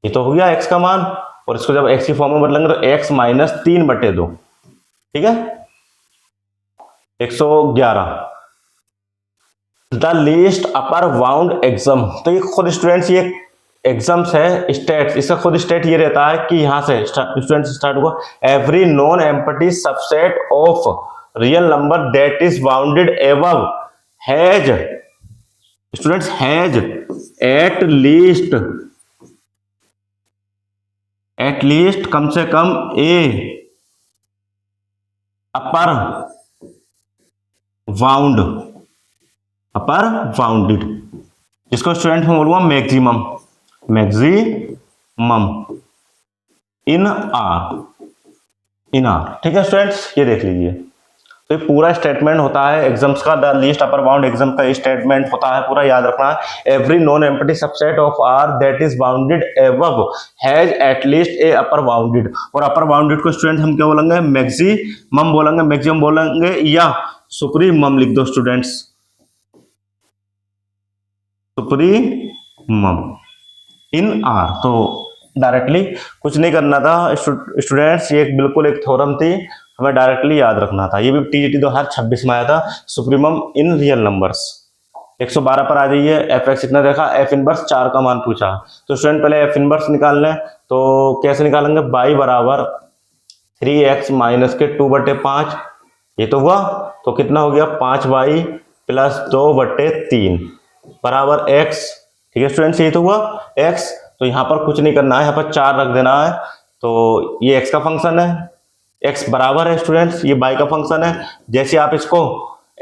ये तो हो गया x का मान, और इसको जब x की फॉर्म में बदलेंगे तो x माइनस 3/2। ठीक है, 111 the least upper bound exam. तो ये खुद स्टूडेंट्स ये एग्जाम्स है, स्टेट, इसका खुद स्टेट ये रहता है कि यहां से स्टूडेंट स्टार्ट हुआ, every non empty subset of real number that is bounded above has, students has at least कम से कम ए अपर बाउंडेड, जिसको स्टूडेंट में बोलूंगा मैक्सिमम इन आर। ठीक है स्टूडेंट्स, ये देख लीजिए। तो ये पूरा स्टेटमेंट होता है एग्जाम्स का, the least upper bound axiom का स्टेटमेंट होता है, पूरा याद रखना है। Every non empty subset of R that is bounded above has at least a upper bounded, और अपर बाउंडेड को स्टूडेंट हम क्या बोलेंगे, मैक्सिमम बोलेंगे, मैक्सिमम बोलेंगे, या सुप्रीमम लिख दो स्टूडेंट्स, सुप्रीमम इन आर। तो डायरेक्टली कुछ नहीं करना था स्टूडेंट्स, ये बिल्कुल एक थ्योरम थी, हमें डायरेक्टली याद रखना था। ये भी टीजीटी 2026 में आया था, सुप्रीमम इन रियल नंबर्स। 112 पर आ जाइए, एफ एक्स इतना देखा, एफ इनवर्स 4 का मान पूछा, तो स्टूडेंट पहले एफ इनवर्स निकाल लें। तो कैसे निकालेंगे, y बराबर 3x माइनस के 2/5, ये तो हुआ, तो कितना हो गया, 5y प्लस 2/3 बराबर x। ठीक है स्टूडेंट्स, ये तो हुआ x, तो यहाँ पर कुछ नहीं करना है, यहाँ पर 4 रख देना है। तो ये x का फंक्शन है, x बराबर है स्टूडेंट्स, ये y का फंक्शन है। जैसे आप इसको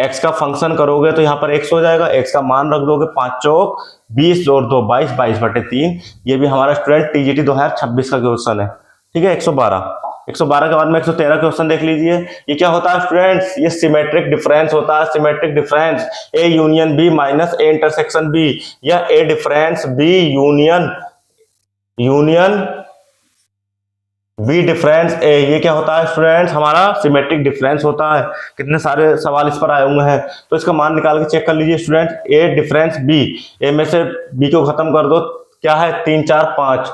x का फंक्शन करोगे तो यहाँ पर x हो जाएगा, x का मान रख दोगे, 5 चौक 20 और 2 22, 22/3। ये भी हमारा स्टूडेंट टीजीटी 2026 का क्वेश्चन है। ठीक है, 112 के बाद में 113 क्वेश्चन देख लीजिए। ये क्या होता है स्टूडेंट्स, ये सिमेट्रिक डिफरेंस होता है, symmetric difference A union B minus A intersection B, या A difference B union B difference A, ये क्या होता है स्टूडेंट्स, हमारा सिमेट्रिक डिफरेंस होता है। कितने सारे सवाल इस पर आए हुए हैं, तो इसका मान निकाल के चेक कर लीजिए स्टूडेंट। ए डिफरेंस बी, ए में से बी को खत्म कर दो, क्या है 3 4 5,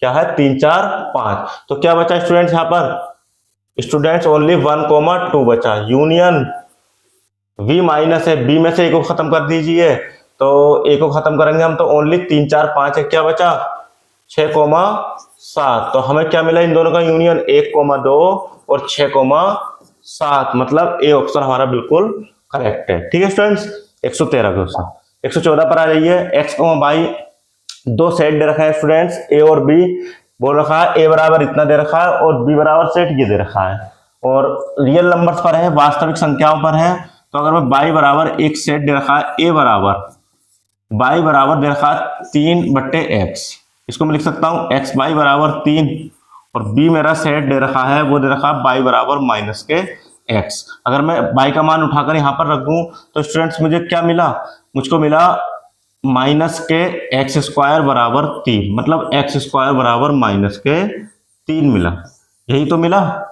क्या है 3 4 5, तो क्या बचा स्टूडेंट्स यहाँ पर स्टूडेंट्स ओनली 1,2 बचा। यूनियन v माइनस है, b में से a को खत्म कर दीजिए, तो a को खत्म करेंगे हम तो ओनली 3 4 5 है, क्या बचा 6,7। तो हमें क्या मिला इन दोनों का यूनियन 1,2 और 6,7, मतलब ए ऑप्शन हमारा बिल्कुल करेक्ट है। ठीक है स्टूडेंट्स, 113 क्वेश्चन। 114 पर आ जाइए। एक्स वाई दो सेट दे रखा है स्टूडेंट्स, ए और बी। बोल रखा है ए बराबर इतना दे रखा है और बी बराबर सेट ये दे रखा है, और रियल नंबर्स पर है, वास्तविक संख्याओं पर है। तो अगर मैं बाई बराबर एक सेट दे रखा है, ए बराबर बाई बराबर दे रखा है 3/x, इसको मैं लिख सकता हूं एक्स बाई बराबर 3, और बी मेरा सेट दे रखा है, वो दे रखा है बाई बराबर माइनस के एक्स। अगर मैं बाई का मान उठाकर यहां पर रख दूं तो स्टूडेंट्स मुझे क्या मिला, मुझको मिला माइनस के एक्स स्क्वायर बराबर 3, मतलब एक्स स्क्वायर बराबर माइनस के 3 मिला, यही तो मिला।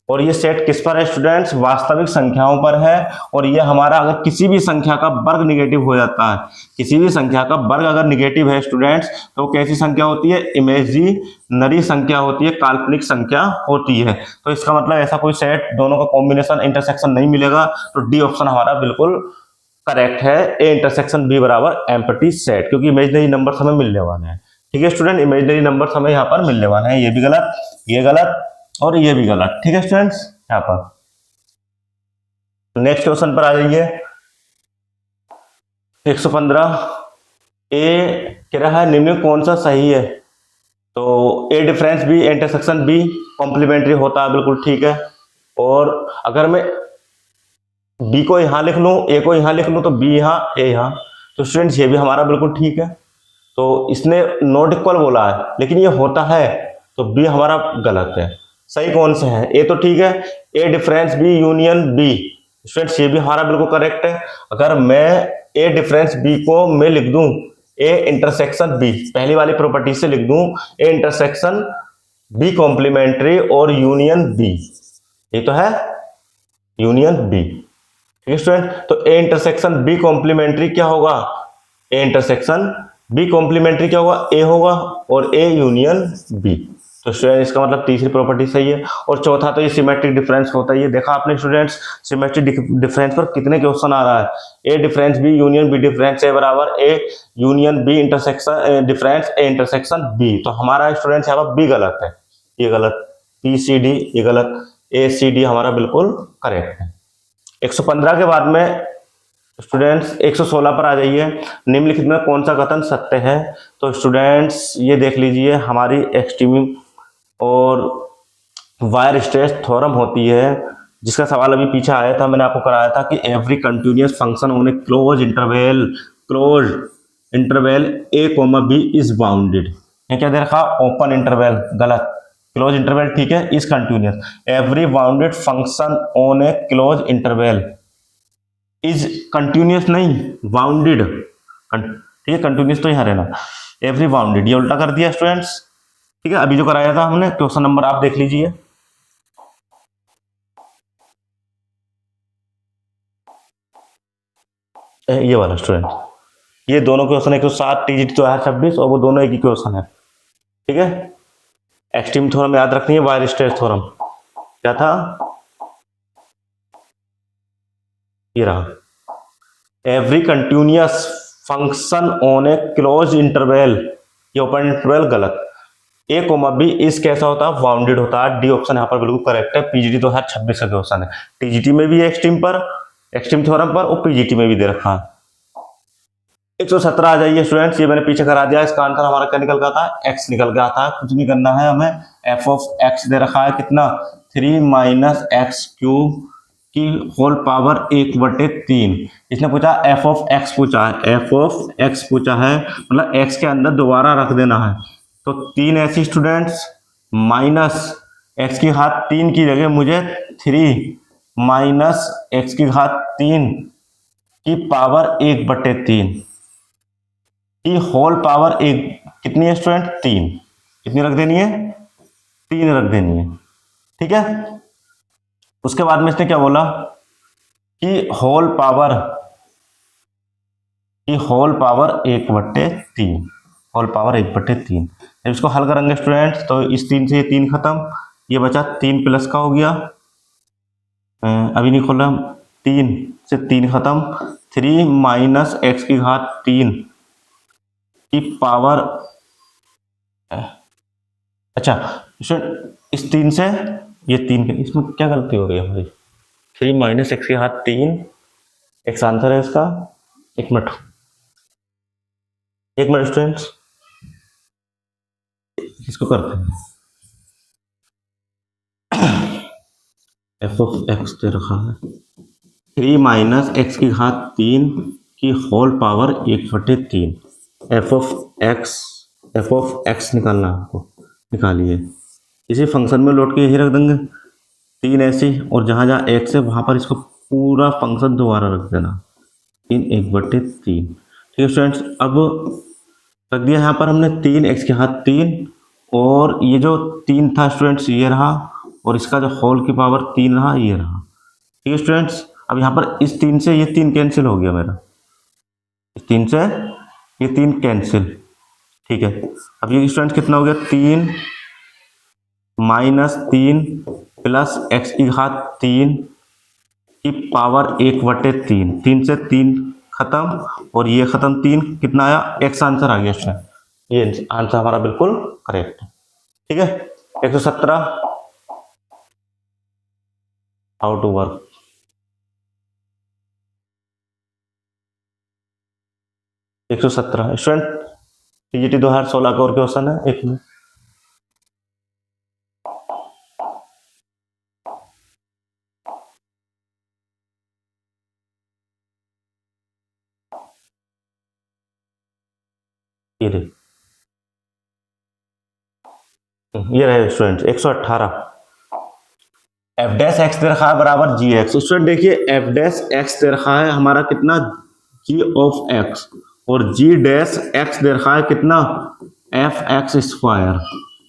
और ये सेट किस पर है स्टूडेंट्स, वास्तविक संख्याओं पर है। और ये हमारा अगर किसी भी संख्या का वर्ग निगेटिव हो जाता है, किसी भी संख्या का वर्ग अगर निगेटिव है स्टूडेंट्स, तो कैसी संख्या होती है, इमेजिनरी संख्या होती है, काल्पनिक संख्या होती है। तो इसका मतलब ऐसा कोई सेट दोनों का कॉम्बिनेशन इंटरसेक्शन नहीं मिलेगा, तो डी ऑप्शन हमारा बिल्कुल करेक्ट है, ए इंटरसेक्शन बी बराबर एम्प्टी सेट, क्योंकि इमेजिनरी नंबर हमें मिलने वाले हैं। ठीक है स्टूडेंट, इमेजिनरी नंबर हमें यहाँ पर मिलने वाले हैं, ये भी गलत, ये गलत और ये भी गलत। ठीक है स्टूडेंट्स, यहाँ पर नेक्स्ट क्वेश्चन पर आ जाइए। 115 ए कह रहा है निम्न कौन सा सही है, तो A difference B intersection B complementary होता है, बिल्कुल ठीक है। और अगर मैं बी को यहां लिख लूं, ए को यहां लिख लूं, तो बी यहां ए यहां, तो स्टूडेंट्स ये भी हमारा बिल्कुल ठीक है। तो इसने नॉट इक्वल बोला है, लेकिन ये होता है, तो बी हमारा गलत है। सही कौन सा है, ए तो ठीक है, A difference B union B, students ये भी हमारा बिल्कुल करेक्ट है। अगर मैं ए डिफरेंस बी को मैं लिख दूं ए इंटरसेक्शन बी, पहली वाली प्रॉपर्टी से लिख दूं ए इंटरसेक्शन बी कॉम्प्लीमेंट्री और यूनियन बी, ये तो है यूनियन बी। ठीक है स्टूडेंट, तो ए इंटरसेक्शन बी कॉम्प्लीमेंट्री क्या होगा, ए इंटरसेक्शन बी कॉम्प्लीमेंट्री क्या होगा, ए होगा, और ए यूनियन बी। तो स्टूडेंट इसका मतलब तीसरी प्रॉपर्टी सही है। और चौथा तो ये सिमेट्रिक डिफरेंस होता है, ये देखा आपने स्टूडेंट्स सिमेट्रिक डिफरेंस पर कितने क्वेश्चन आ रहा है। A difference B union B difference A बराबर A union B intersection difference A intersection B, तो हमारा स्टूडेंट्स यहाँ पर बी गलत है, ये गलत, बी सी डी ये गलत, ए सी डी हमारा बिल्कुल करेक्ट है। 115 के बाद में स्टूडेंट्स 116 पर आ जाइए। निम्नलिखित में कौन सा कथन सत्य है, तो स्टूडेंट्स ये देख लीजिए, हमारी एक्सट्रीम और वायर स्ट्रेस थ्योरम होती है, जिसका सवाल अभी पीछे आया था, मैंने आपको कराया था कि every continuous function on a close interval A comma B is bounded, ये क्या दे रखा, ओपन इंटरवल, गलत, क्लोज इंटरवल ठीक है, is continuous. Every bounded function on a close interval is continuous नहीं बाउंडेड, ठीक है, कंटिन्यूअस तो यहाँ रहना, एवरी बाउंडेड, ये उल्टा कर दिया स्टूडेंट्स। ठीक है, अभी जो कराया था हमने क्वेश्चन नंबर आप देख लीजिए, ये वाला स्टूडेंट, ये दोनों क्वेश्चन 107 टीजीटी तो है 26, और वो दोनों एक ही क्वेश्चन है। ठीक है, एक्सट्रीम थ्योरम याद रखनी है, वायर स्ट्रेस थ्योरम क्या था, ये रहा, every continuous function on a close interval, ये ओपन इंटरवल गलत, ए कोमा बी इस कैसा होता है, बाउंडेड होता है, डी ऑप्शन यहाँ पर बिल्कुल करेक्ट है। पीजीटी तो है 26 का क्वेश्चन है, टीजीटी में भी एक्सट्रीम पर, एक्सट्रीम थ्योरम पर, और पीजीटी में भी दे रखा है। 117 आ जाइए स्टूडेंट्स, ये मैंने पीछे करा दिया, इसका आंसर हमारा क्या निकल गया था, एक्स निकल गया था, कुछ नहीं करना है हमें। एफ ऑफ एक्स दे रखा है कितना, 3 माइनस एक्स क्यूब की होल पावर 1/3, इसने पूछा एफ ऑफ एक्स पूछा है, एफ ऑफ एक्स पूछा है, मतलब एक्स के अंदर दोबारा रख देना है, तो 3 ऐसी स्टूडेंट्स माइनस एक्स की घात 3 की जगह मुझे 3 माइनस एक्स की घात 3 की पावर 1/3 की होल पावर एक कितनी है स्टूडेंट, 3, कितनी रख देनी है, 3 रख देनी है, ठीक है। उसके बाद में इसने क्या बोला कि होल पावर 1/3, होल पावर 1/3। जब इसको हल करेंगे स्टूडेंट्स तो इस 3 से ये 3 खत्म, ये बचा 3 प्लस का हो गया, अभी नहीं खोला, 3 से 3 खत्म, 3 माइनस एक्स की घात 3 की पावर, अच्छा इस 3 से ये 3 इसमें क्या गलती हो गई हमारी, 3 माइनस एक्स की घात 3 एक्स आंसर है इसका। एक मिनट स्टूडेंट्स, इसको करते हैं, एफ ऑफ एक्स दे रखा है 3 माइनस एक्स की घात 3 की whole power 1/3, F of X निकालना आपको, निकालिए। इसी फंक्शन में लौट के यही रख देंगे 3 ऐसे, और जहाँ जहाँ एक्स है वहाँ पर इसको पूरा फंक्शन दोबारा रख देना, 3 1/3। ठीक है स्टूडेंट्स, अब रख दिया यहाँ पर हमने 3 एक्स के हाथ 3, और ये जो 3 था स्टूडेंट्स ये रहा, और इसका जो होल की पावर 3 रहा ये रहा। ठीक है स्टूडेंट्स, अब यहाँ पर इस 3 से ये 3 कैंसिल हो गया मेरा, इस 3 से ये 3 कैंसिल। ठीक है, अब ये स्टूडेंट्स कितना हो गया, 3 माइनस 3 प्लस एक्स की घात 3 की पावर 1/3, 3 से 3 खत्म और ये खत्म, 3 कितना आया, एक्स आंसर आ गया स्टूडेंट, ये आंसर हमारा बिल्कुल करेक्ट है। ठीक है, 117 how to work, student TGT 2016 का और क्वेश्चन है, एक मिनट। ये रहे स्टूडेंट 118, एफ डैश एक्स दे रखा है बराबर जी एक्स। स्टूडेंट देखिए एफ डैश एक्स दे रखा है हमारा कितना, जी ऑफ एक्स, और जी डैश एक्स दे रखा है कितना, एफ एक्स स्क्वायर।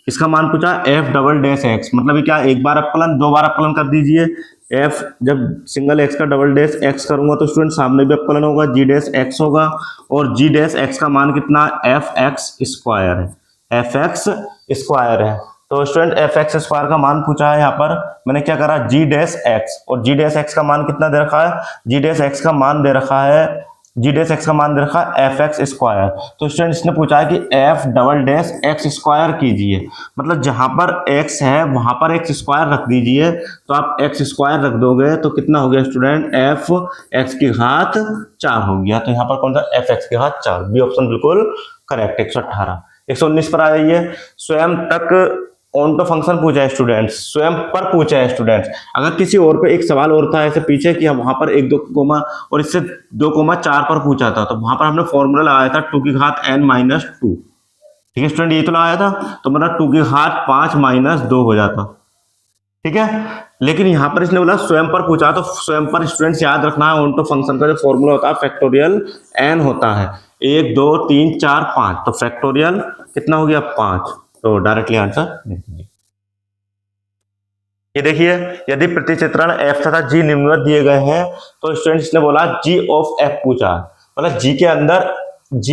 इसका मान पूछा एफ डबल डैश एक्स, मतलब क्या, एक बार अपकलन, 2 बार अपकलन कर दीजिए। एफ जब सिंगल एक्स का डबल डैश एक्स करूंगा तो स्टूडेंट सामने भी अपकलन होगा, जी डैश एक्स होगा, और जी डैश एक्स का मान कितना, एफ एक्स स्क्वायर है, एफ एक्स स्क्वायर है। तो स्टूडेंट एफ एक्स स्क्वायर का मान पूछा है, यहाँ पर मैंने क्या करा, जी डैश एक्स, और जी डैश एक्स का मान कितना दे रखा है, जी डैश एक्स का मान दे रखा है, जी डैश एक्स का मान दे रखा है एफ एक्स स्क्वायर। तो स्टूडेंट इसने पूछा है कि F double dash x square कीजिए, मतलब जहां पर एक्स है वहां पर एक्स स्क्वायर रख दीजिए, तो आप एक्स स्क्वायर रख दोगे तो कितना हो गया स्टूडेंट, एफ एक्स की घात 4 हो गया। तो यहाँ पर कौन सा, एफ एक्स की घात 4, बी ऑप्शन बिल्कुल करेक्ट। 118, 119 पर आ जाइए, स्वयं तक ऑन तो फंक्शन पूछा है स्टूडेंट्स, स्वयं पर पूछा है स्टूडेंट्स। अगर किसी और पे एक सवाल और था ऐसे पीछे कि हम वहां पर 1 2 कोमा और इससे 2,4 पर पूछा था, तो वहां पर हमने फॉर्मूला लगाया था 2 की घात n माइनस 2। ठीक है स्टूडेंट, ये तो लगाया था, तो मतलब 2 की घात 5 माइनस 2 हो जाता। ठीक है, लेकिन यहां पर इसने बोला स्वयं पर पूछा, तो स्वयं पर स्टूडेंट्स याद रखना है, ऑन तो फंक्शन का जो फॉर्मूला होता है फैक्टोरियल n होता है, 1 2 3 4 5, तो फैक्टोरियल कितना हो गया, 5। तो डायरेक्टली आंसर ये देखिए, यदि प्रतिचित्रण f तथा g निम्नवत दिए गए हैं तो स्टूडेंट्स ने बोला g ऑफ f पूछा, मतलब g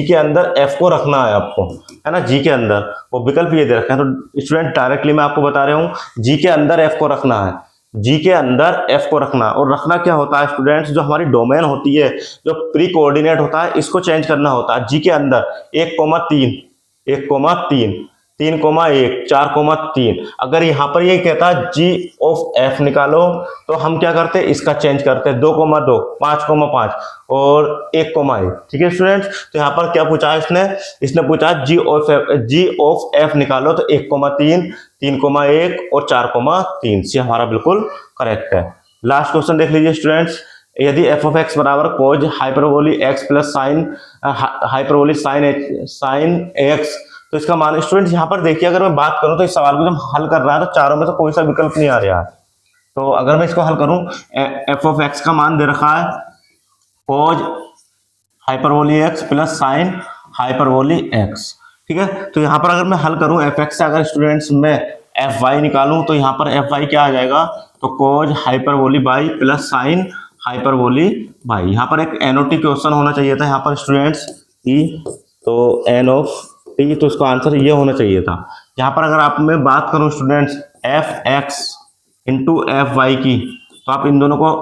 के अंदर f को रखना है आपको, है ना, g के अंदर वो विकल्प ये दे रखे हैं। तो स्टूडेंट डायरेक्टली मैं आपको बता रहा हूँ, g के अंदर f को रखना है, g के अंदर f को रखना, और रखना क्या होता है स्टूडेंट्स, जो हमारी डोमेन होती है, जो प्री कोऑर्डिनेट होता है, इसको चेंज करना होता है। g के अंदर 1,3 1,3 3,1 4,3, अगर यहाँ पर ये कहता है g ऑफ f निकालो, तो हम क्या करते हैं, इसका चेंज करते हैं, 2,2 5,5 और 1,1। ठीक है स्टूडेंट्स, तो यहाँ पर क्या पूछा है इसने पूछा g ऑफ f निकालो, तो 1,3 3,1 और 4,3, से हमारा बिल्कुल करेक्ट है। लास्ट क्वेश्चन देख लीजिए स्टूडेंट्स, यदि f ऑफ x बराबर cos hyperbolic x plus sine hyperbolic sine x, तो इसका मान स्टूडेंट यहाँ पर देखिए, अगर मैं बात करूं तो इस सवाल को जब हल कर रहा है तो चारों में से कोई सा विकल्प नहीं आ रहा है। तो अगर मैं इसको हल करूं, एफ ऑफ एक्स का मान दे रखा है cos hyperbolic X plus sine hyperbolic X. ठीक है, तो यहाँ पर अगर मैं हल करूं एफ एक्स से, अगर स्टूडेंट्स में एफ वाई निकालूं तो यहाँ पर एफ वाई क्या आ जाएगा, तो cos hyperbolic Y plus sine hyperbolic Y. यहाँ पर एक एनओटी क्वेश्चन होना चाहिए था यहाँ पर स्टूडेंट्स ई, तो एन ऑफ टी, तो इसका आंसर ये होना चाहिए था। यहाँ पर अगर आप मैं बात करूं students F X into F Y की, तो आप इन दोनों को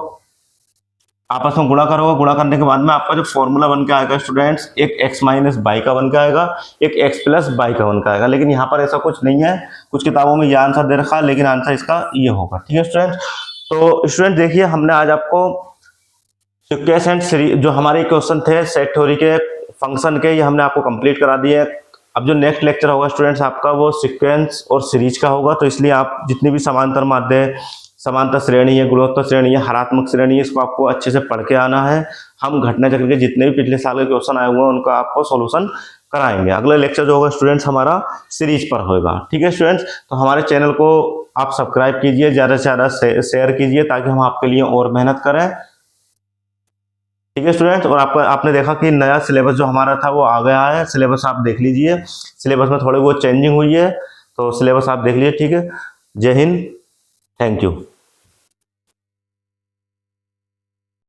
आपस में गुणा करोगे, गुणा करने के बाद में आपका जो फॉर्मूला बन के आएगा स्टूडेंट्स, एक x माइनस बाई का बन के आएगा, एक x प्लस बाई का बन के आएगा। लेकिन यहाँ पर ऐसा कुछ नहीं है, कुछ किताबों में ये आंसर दे रखा है, लेकिन आंसर इसका ये होगा। ठीक है स्टूडेंट, तो स्टूडेंट देखिए हमने आज आपको सिक्वेंस एंड सीरीज जो हमारे क्वेश्चन थे सेट थ्योरी के फंक्शन के, ये हमने आपको कंप्लीट करा दिए। अब जो नेक्स्ट लेक्चर होगा स्टूडेंट्स आपका वो सीक्वेंस और सीरीज का होगा, तो इसलिए आप जितनी भी समांतर माध्य, समांतर श्रेणी है, गुणोत्तर श्रेणी है, हरात्मक श्रेणी है, इसको आपको अच्छे से पढ़ के आना है। हम घटना चक्र के जितने भी पिछले साल के क्वेश्चन आए हुए हैं उनका आपको सॉल्यूशन कराएंगे। अगला लेक्चर जो होगा स्टूडेंट्स हमारा सीरीज पर होगा। ठीक है स्टूडेंट्स, तो हमारे चैनल को आप सब्सक्राइब कीजिए, ज़्यादा से ज़्यादा शेयर कीजिए ताकि हम आपके लिए और मेहनत करें। ठीक है स्टूडेंट्स, और आपने देखा कि नया सिलेबस जो हमारा था वो आ गया है। सिलेबस आप देख लीजिए, सिलेबस में थोड़ी बहुत चेंजिंग हुई है, तो सिलेबस आप देख लीजिए। ठीक है, जय हिंद, थैंक यू।